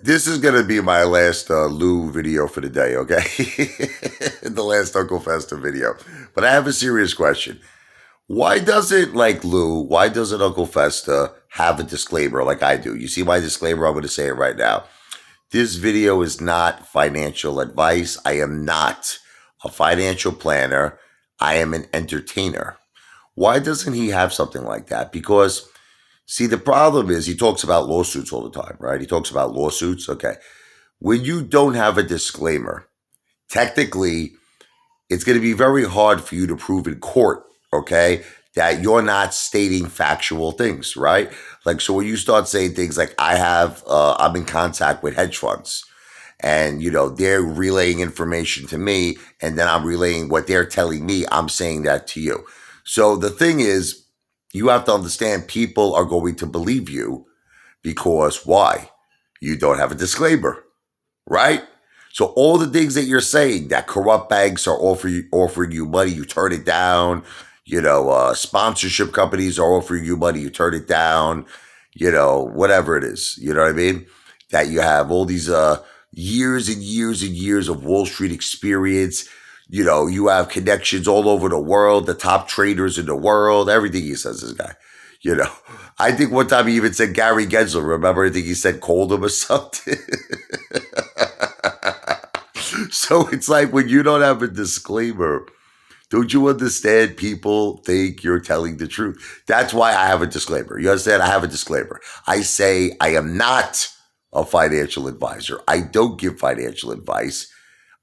This is going to be my last Lou video for the day, okay? The last Uncle Festa video. But I have a serious question. Why doesn't, like Lou, why doesn't Uncle Festa have a disclaimer like I do? You see my disclaimer? I'm going to say it right now. This video is not financial advice. I am not a financial planner. I am an entertainer. Why doesn't he have something like that? Because see, the problem is he talks about lawsuits all the time, right? He talks about lawsuits. Okay. When you don't have a disclaimer, technically, it's going to be very hard for you to prove in court, okay, that you're not stating factual things, right? Like, so when you start saying things like, I'm in contact with hedge funds and, they're relaying information to me and then I'm relaying what they're telling me, I'm saying that to you. So the thing is, you have to understand people are going to believe you because why? You don't have a disclaimer, right? So all the things that you're saying that corrupt banks are offering you money, you turn it down. Sponsorship companies are offering you money, you turn it down. Whatever it is. You know what I mean? That you have all these years and years and years of Wall Street experience. You have connections all over the world, the top traders in the world, everything he says, this guy. You know, I think one time he even said Gary Gensler. Remember, I think he said called him or something. So it's like when you don't have a disclaimer, don't you understand people think you're telling the truth? That's why I have a disclaimer. You understand? I have a disclaimer. I say I am not a financial advisor. I don't give financial advice.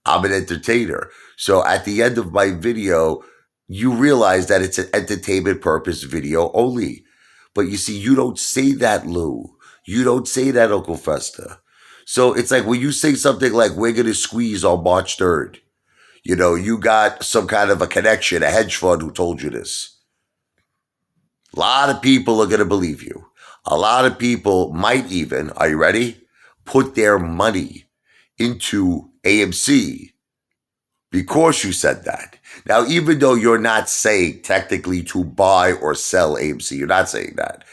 I'm an entertainer. So at the end of my video, you realize that it's an entertainment purpose video only. But you see, you don't say that, Lou. You don't say that, Uncle Festa. So it's like when you say something like, we're going to squeeze on March 3rd, you got some kind of a connection, a hedge fund who told you this. A lot of people are going to believe you. A lot of people might even, are you ready? Put their money into AMC because you said that. Now, even though you're not saying technically to buy or sell AMC, you're not saying that.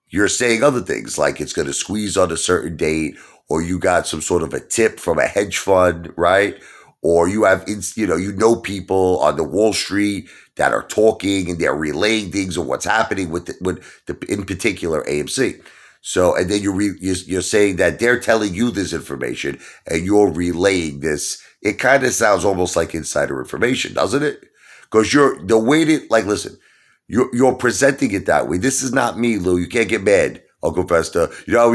You're saying other things like it's going to squeeze on a certain date, or you got some sort of a tip from a hedge fund, right? Or you have, people on the Wall Street that are talking and they're relaying things of what's happening with in particular AMC. So, and then you're saying that they're telling you this information and you're relaying this. It kind of sounds almost like insider information, doesn't it? Because listen, you're presenting it that way. This is not me, Lou. You can't get mad, Uncle Festa. He's I'm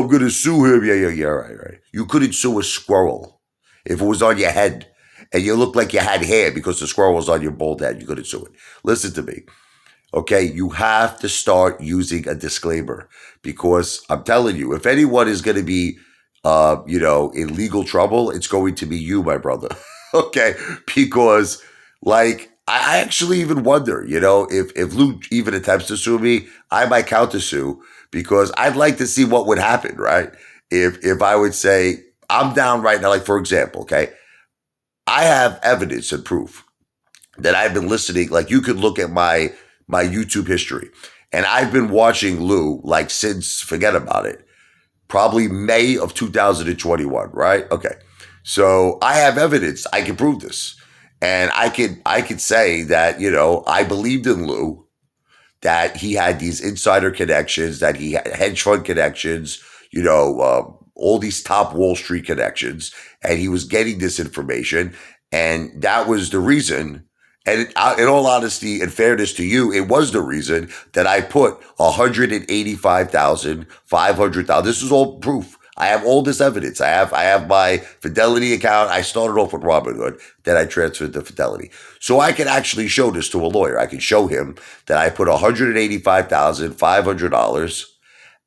going to sue him. Yeah, right. You couldn't sue a squirrel if it was on your head and you looked like you had hair because the squirrel was on your bald head. You couldn't sue it. Listen to me. Okay, you have to start using a disclaimer because I'm telling you, if anyone is going to be, in legal trouble, it's going to be you, my brother. Okay, because like I actually even wonder, if Lou even attempts to sue me, I might counter sue because I'd like to see what would happen, right? If I would say I'm down right now, like for example, okay, I have evidence and proof that I've been listening. Like you could look at my YouTube history. And I've been watching Lou like since, forget about it, probably May of 2021, right? Okay. So I have evidence. I can prove this. And I could say that, I believed in Lou, that he had these insider connections, that he had hedge fund connections, all these top Wall Street connections, and he was getting this information. And that was the reason. And in all honesty and fairness to you, it was the reason that I put 185,500. This is all proof. I have all this evidence. I have my Fidelity account. I started off with Robinhood, then I transferred to Fidelity. So I can actually show this to a lawyer. I can show him that I put $185,500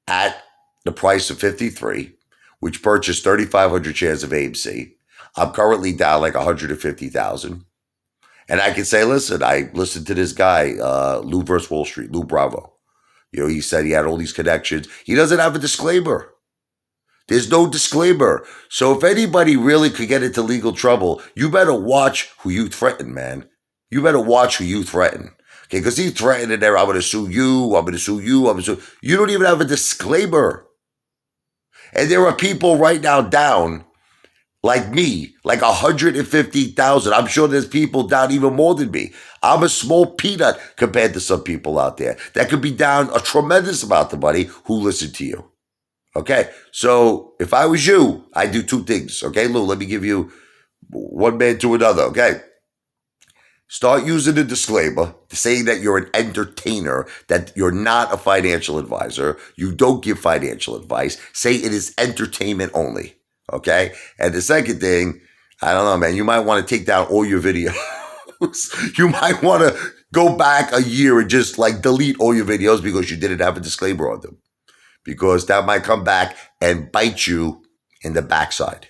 at the price of 53, which purchased 3,500 shares of AMC. I'm currently down like 150,000. And I can say, listen, I listened to this guy, Lou versus Wall Street, Lou Bravo. He said he had all these connections. He doesn't have a disclaimer. There's no disclaimer. So if anybody really could get into legal trouble, you better watch who you threaten, man. You better watch who you threaten. Okay, because he threatened in there, I'm going to sue you, I'm going to sue you, I'm going to sue. You don't even have a disclaimer. And there are people right now down like me, like 150,000. I'm sure there's people down even more than me. I'm a small peanut compared to some people out there that could be down a tremendous amount of money who listen to you. Okay. So if I was you, I'd do two things. Okay, Lou, let me give you one man to another. Okay. Start using a disclaimer saying that you're an entertainer, that you're not a financial advisor. You don't give financial advice. Say it is entertainment only. Okay. And the second thing, I don't know, man, you might want to take down all your videos. You might want to go back a year and just like delete all your videos because you didn't have a disclaimer on them. Because that might come back and bite you in the backside.